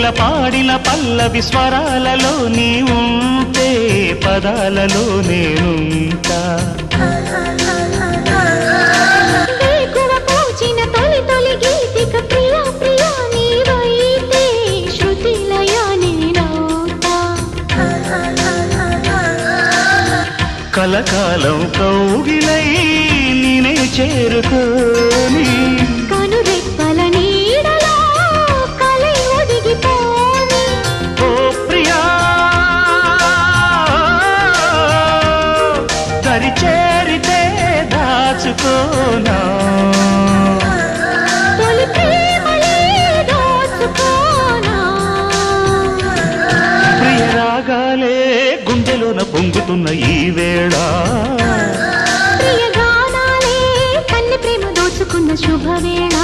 కోకిల పాడిన పల్లవి స్వరాలలో నీ ఉంటే పదాలలో నేనుంటా కలకాలం కౌగిలై నేనే చేరుకోని కనురెప్పల నీడలో కలై ఒదిగిపోని ఓ ప్రియా దరి చేరితే దాచుకోనా తొలి ప్రేమలే దోచుకోనా ప్రియ రాగాలే గుండెలోన పొంగుతున్న ఈ వేళ ప్రియ గానాలే కన్నె ప్రేమ దోచుకున్న శుభవేళ